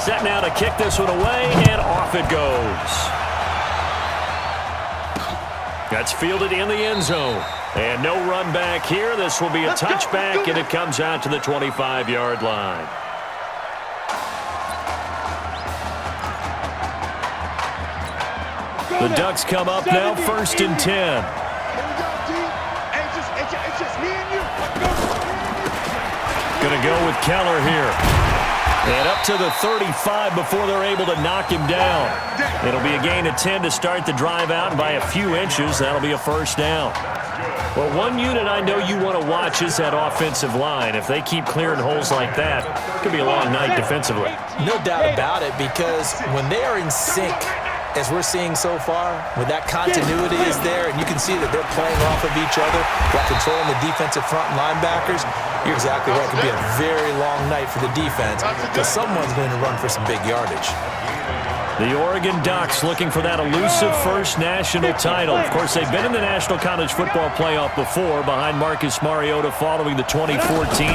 set now to kick this one away, and off it goes. That's fielded in the end zone. And no run back here. This will be a touchback, and it comes out to the 25-yard line. The Ducks come up now, 1st and 10. Going to go with Keller here. And up to the 35 before they're able to knock him down. It'll be a gain of 10 to start the drive out, and by a few inches, that'll be a first down. Well, one unit I know you want to watch is that offensive line. If they keep clearing holes like that, it could be a long night defensively. No doubt about it, because when they are in sync, as we're seeing so far, when that continuity is there and you can see that they're playing off of each other while controlling the defensive front and linebackers, you're exactly right. It could be a very long night for the defense because someone's going to run for some big yardage. The Oregon Ducks looking for that elusive first national title. Of course, they've been in the National College Football Playoff before behind Marcus Mariota following the 2014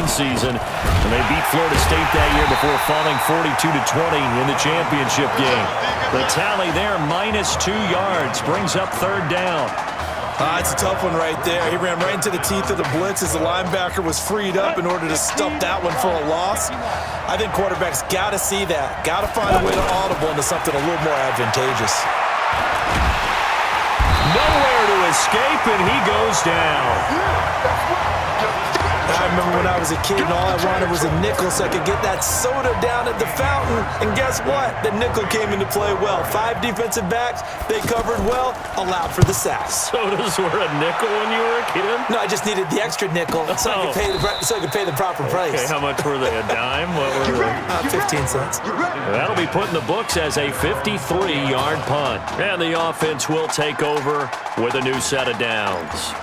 season. And they beat Florida State that year before falling 42-20 in the championship game. The tally there, -2 yards, brings up 3rd down. It's a tough one right there. He ran right into the teeth of the blitz as the linebacker was freed up in order to stop that one for a loss. I think quarterbacks got to see that. Got to find a way to audible into something a little more advantageous. Nowhere to escape, and he goes down. I remember when I was a kid and all I wanted was a nickel so I could get that soda down at the fountain. And guess what? The nickel came into play well. 5 defensive backs, they covered well, allowed for the sack. Sodas were a nickel when you were a kid? No, I just needed the extra nickel so I could pay the proper price. Okay, how much were they? A dime? What were they? 15 cents. That'll be put in the books as a 53-yard punt. And the offense will take over with a new set of downs.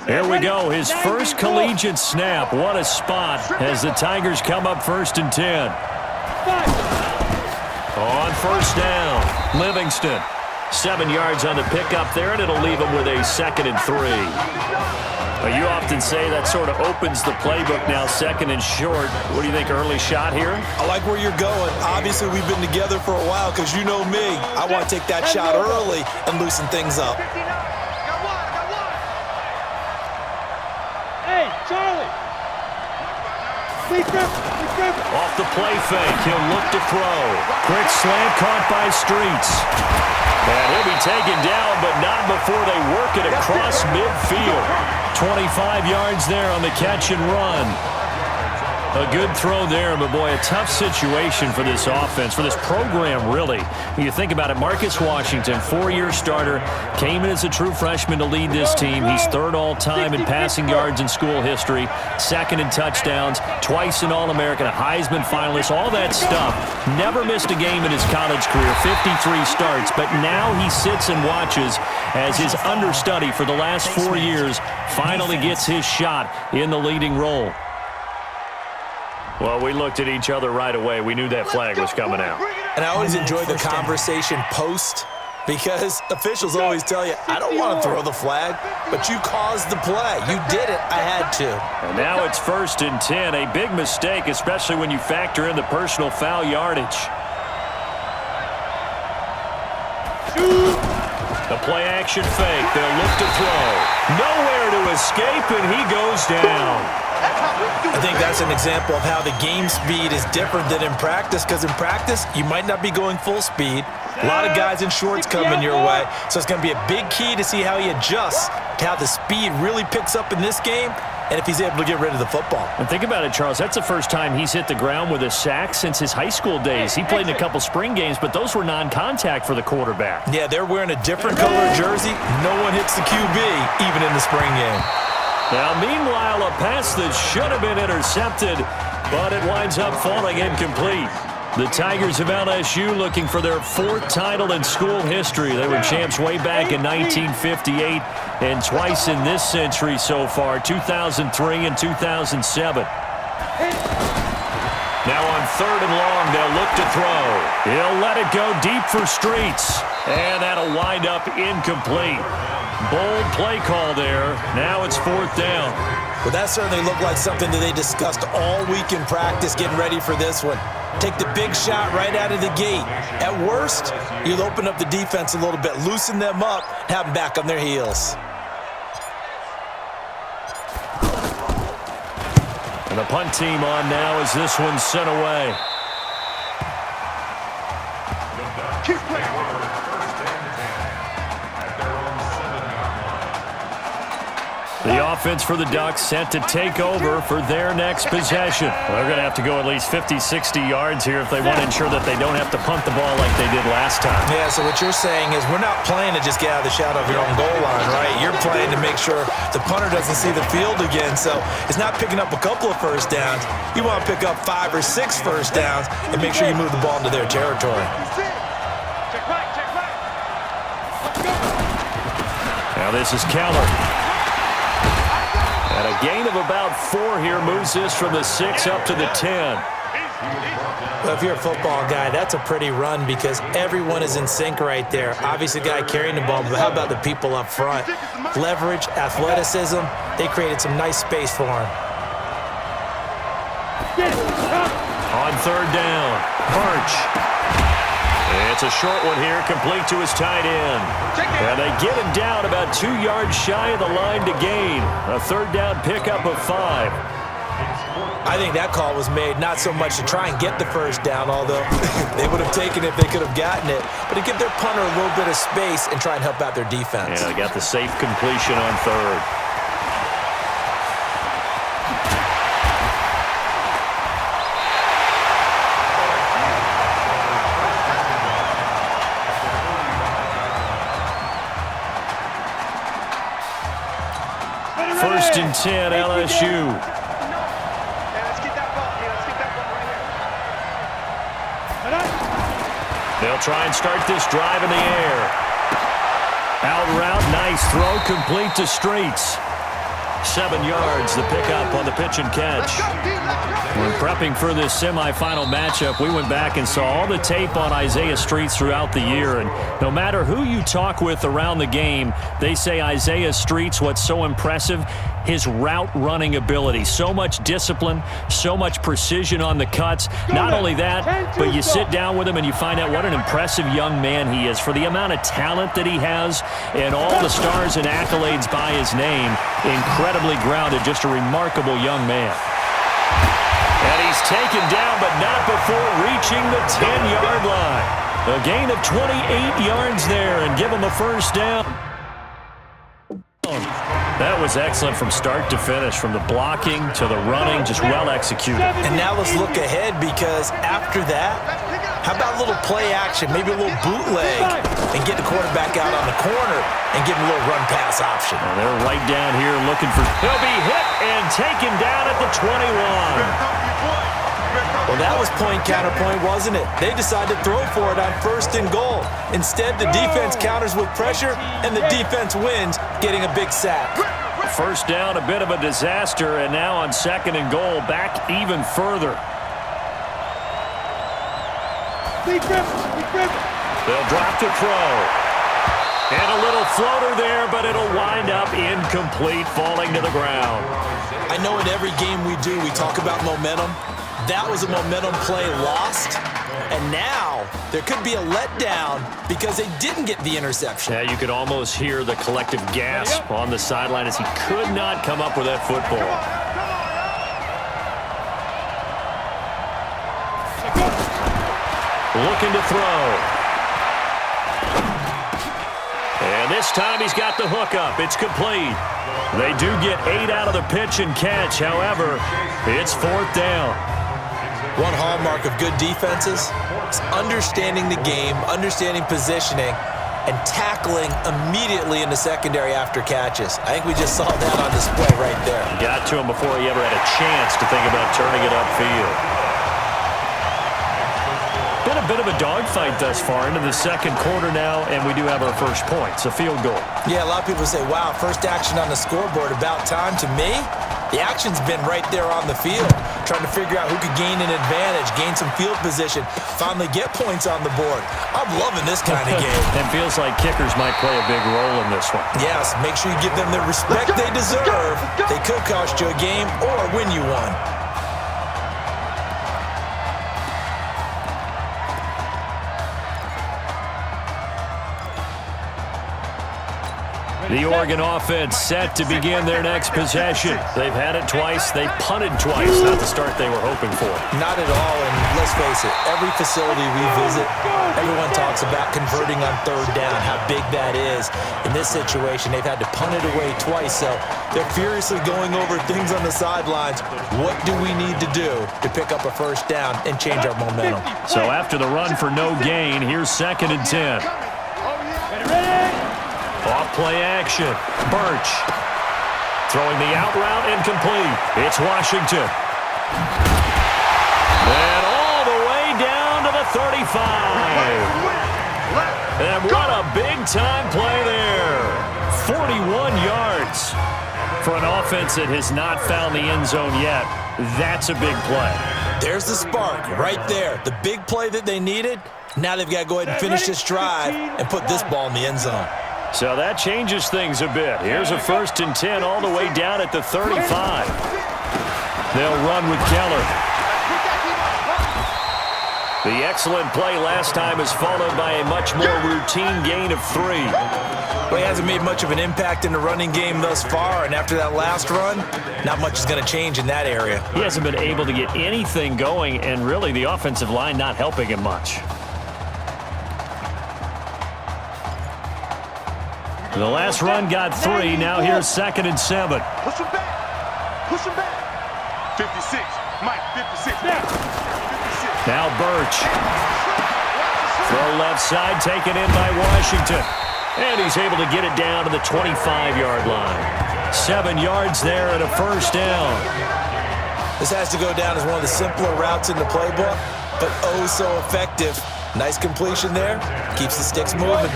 Here we go, his first collegiate snap. What a spot as the Tigers come up 1st and 10. On 1st down, Livingston. 7 yards on the pickup there, and it'll leave him with a 2nd and 3. Well, you often say that sort of opens the playbook now, 2nd and short. What do you think, early shot here? I like where you're going. Obviously, we've been together for a while because you know me. I want to take that shot early and loosen things up. Charlie! Off the play fake, he'll look to throw. Quick slant caught by Streets. And he'll be taken down, but not before they work it across midfield. 25 yards there on the catch and run. A good throw there, but boy, a tough situation for this offense, for this program, really. When you think about it, Marcus Washington, 4-year starter, came in as a true freshman to lead this team. He's 3rd all-time in passing yards in school history, 2nd in touchdowns, twice an All-American, a Heisman finalist, all that stuff. Never missed a game in his college career, 53 starts, but now he sits and watches as his understudy for the last 4 years finally gets his shot in the leading role. Well, we looked at each other right away. We knew that flag was coming out. And I always enjoy the conversation post because officials always tell you, I don't want to throw the flag, but you caused the play. You did it. I had to. And now it's 1st and 10. A big mistake, especially when you factor in the personal foul yardage. The play action fake. They'll look to throw. Nowhere to escape, and he goes down. I think that's an example of how the game speed is different than in practice, because in practice, you might not be going full speed. A lot of guys in shorts coming your way, so it's going to be a big key to see how he adjusts to how the speed really picks up in this game and if he's able to get rid of the football. And think about it, Charles. That's the first time he's hit the ground with a sack since his high school days. He played in a couple spring games, but those were non-contact for the quarterback. Yeah, they're wearing a different color jersey. No one hits the QB, even in the spring game. Now, meanwhile, a pass that should have been intercepted, but it winds up falling incomplete. The Tigers of LSU looking for their 4th title in school history. They were champs way back in 1958 and twice in this century so far, 2003 and 2007. Now on 3rd and long, they'll look to throw. He'll let it go deep for Streets, and that'll wind up incomplete. Bold play call there. Now it's 4th down. Well, that certainly looked like something that they discussed all week in practice getting ready for this one. Take the big shot right out of the gate. At worst, you'll open up the defense a little bit, loosen them up, have them back on their heels. And the punt team on now as this one's sent away. The offense for the Ducks set to take over for their next possession. Well, they're going to have to go at least 50, 60 yards here if they want to ensure that they don't have to punt the ball like they did last time. Yeah, so what you're saying is we're not playing to just get out of the shadow of your own goal line, right? You're playing to make sure the punter doesn't see the field again. So it's not picking up a couple of first downs. You want to pick up 5 or 6 first downs and make sure you move the ball into their territory. Now this is Keller. And a gain of about 4 here moves this from the 6 up to the 10. Well, if you're a football guy, that's a pretty run because everyone is in sync right there. Obviously, the guy carrying the ball, but how about the people up front? Leverage, athleticism, they created some nice space for him. On third down, Birch. It's a short one here, complete to his tight end. And they get him down about 2 yards shy of the line to gain. A third down pickup of 5. I think that call was made not so much to try and get the first down, although they would have taken it if they could have gotten it, but to give their punter a little bit of space and try and help out their defense. Yeah, they got the safe completion on third. First and 10, LSU. They'll try and start this drive in the air. Out route, nice throw, complete to Streets. 7 yards, the pickup on the pitch and catch. When prepping for this semifinal matchup, we went back and saw all the tape on Isaiah Streets throughout the year. And no matter who you talk with around the game, they say Isaiah Streets, what's so impressive, his route running ability. So much discipline, so much precision on the cuts. Not only that, but you sit down with him and you find out what an impressive young man he is. For the amount of talent that he has and all the stars and accolades by his name, incredibly grounded, just a remarkable young man. And he's taken down, but not before reaching the 10-yard line. A gain of 28 yards there and give him a first down. That was excellent from start to finish, from the blocking to the running, just well executed. And now let's look ahead because after that, how about a little play action, maybe a little bootleg, and get the quarterback out on the corner and give him a little run-pass option. And they're right down here looking for... He'll be hit and taken down at the 21. Well, that was point-counterpoint, wasn't it? They decided to throw for it on first and goal. Instead, the defense counters with pressure, and the defense wins, getting a big sack. First down, a bit of a disaster, and now on second and goal, back even further. They'll drop to throw. And a little floater there, but it'll wind up incomplete, falling to the ground. I know in every game we do, we talk about momentum. That was a momentum play lost. And now there could be a letdown because they didn't get the interception. Yeah, you could almost hear the collective gasp on the sideline as he could not come up with that football. Looking to throw. And this time he's got the hook up. It's complete. They do get 8 out of the pitch and catch. However, it's fourth down. One hallmark of good defenses is understanding the game, understanding positioning, and tackling immediately in the secondary after catches. I think we just saw that on display right there. Got to him before he ever had a chance to think about turning it upfield. Been a bit of a dogfight thus far into the second quarter now, and we do have our first point. It's a field goal. Yeah, a lot of people say, wow, first action on the scoreboard, about time. To me, the action's been right there on the field. trying to figure out who could gain an advantage, gain some field position, finally get points on the board. I'm loving this kind of game. It feels like kickers might play a big role in this one. Yes, make sure you give them the respect they deserve. They could cost you a game or win you one. The Oregon offense set to begin their next possession. They've had it twice. They punted twice. Not the start they were hoping for. Not at all, and let's face it, every facility we visit, everyone talks about converting on third down, how big that is. In this situation, they've had to punt it away twice, so they're furiously going over things on the sidelines. What do we need to do to pick up a first down and change our momentum? So after the run for no gain, here's 2nd and 10. Off play action. Birch. Throwing the out route incomplete. It's Washington. And all the way down to the 35. And what a big-time play there. 41 yards. For an offense that has not found the end zone yet, that's a big play. There's the spark right there. The big play that they needed. Now they've got to go ahead and finish this drive and put this ball in the end zone. So that changes things a bit. Here's a 1st and 10 all the way down at the 35. They'll run with Keller. The excellent play last time is followed by a much more routine gain of 3. Well, he hasn't made much of an impact in the running game thus far, and after that last run, not much is going to change in that area. He hasn't been able to get anything going, and really the offensive line not helping him much. The last run got 3. Now here's 2nd and 7. Push him back. Push him back. 56. Mike, 56. Now Birch. Throw left side, taken in by Washington. And he's able to get it down to the 25-yard line. 7 yards there and a first down. This has to go down as one of the simpler routes in the playbook, but oh so effective. Nice completion there. Keeps the sticks moving.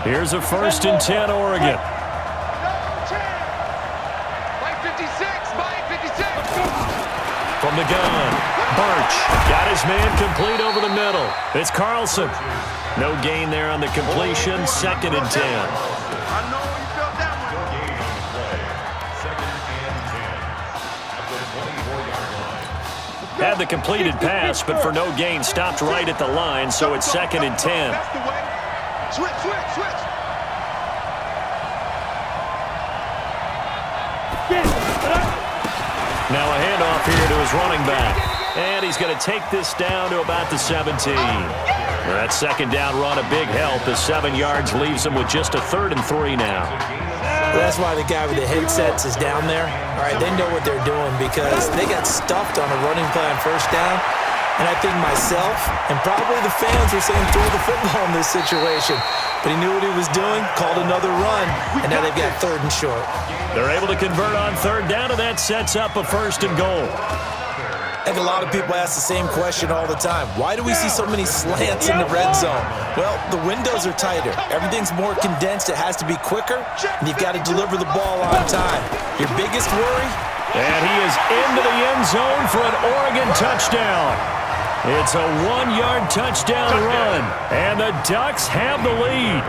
Here's a 1st and 10, Oregon. From the gun, Birch got his man complete over the middle. It's Carlson. No gain there on the completion. 2nd and 10. Had the completed pass, but for no gain, stopped right at the line, so it's 2nd and 10. Switch. Now a handoff here to his running back. And he's going to take this down to about the 17. That 2nd down run, a big help. The 7 yards leaves him with just a 3rd and 3 now. Well, that's why the guy with the headsets is down there. All right, they know what they're doing because they got stuffed on a running play on first down. And I think myself and probably the fans were saying throw the football in this situation. But he knew what he was doing, called another run, and now they've got 3rd and short. They're able to convert on 3rd down, and that sets up a 1st and goal. I think a lot of people ask the same question all the time. Why do we see so many slants in the red zone? Well, the windows are tighter. Everything's more condensed. It has to be quicker, and you've got to deliver the ball on time. Your biggest worry? And he is into the end zone for an Oregon touchdown. It's a 1-yard touchdown run, and the Ducks have the lead.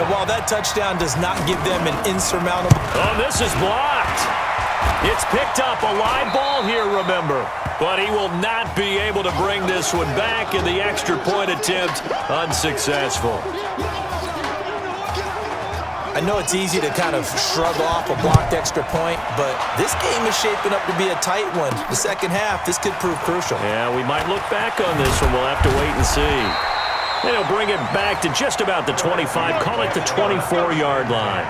And while that touchdown does not give them an insurmountable... Oh, this is blocked. It's picked up a live ball here, remember. But he will not be able to bring this one back, and the extra point attempt unsuccessful. I know it's easy to kind of shrug off a blocked extra point, but this game is shaping up to be a tight one. The second half, this could prove crucial. Yeah, we might look back on this one. We'll have to wait and see. And he'll bring it back to just about the 25, call it the 24-yard line.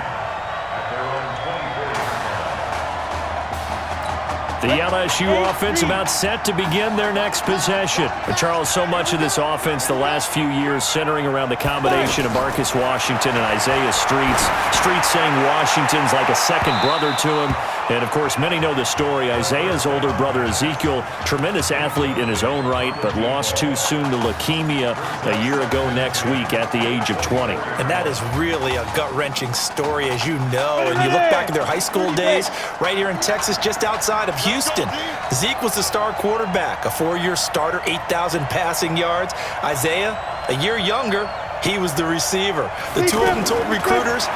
The LSU offense about set to begin their next possession. But Charles, so much of this offense the last few years centering around the combination of Marcus Washington and Isaiah Streets. Streets saying Washington's like a second brother to him. And, of course, many know the story. Isaiah's older brother, Ezekiel, tremendous athlete in his own right, but lost too soon to leukemia a year ago next week at the age of 20. And that is really a gut-wrenching story, as you know. And you look back at their high school days right here in Texas, just outside of Houston. Zeke was the star quarterback, a 4-year starter, 8,000 passing yards. Isaiah, a year younger, he was the receiver. The two of them told recruiters,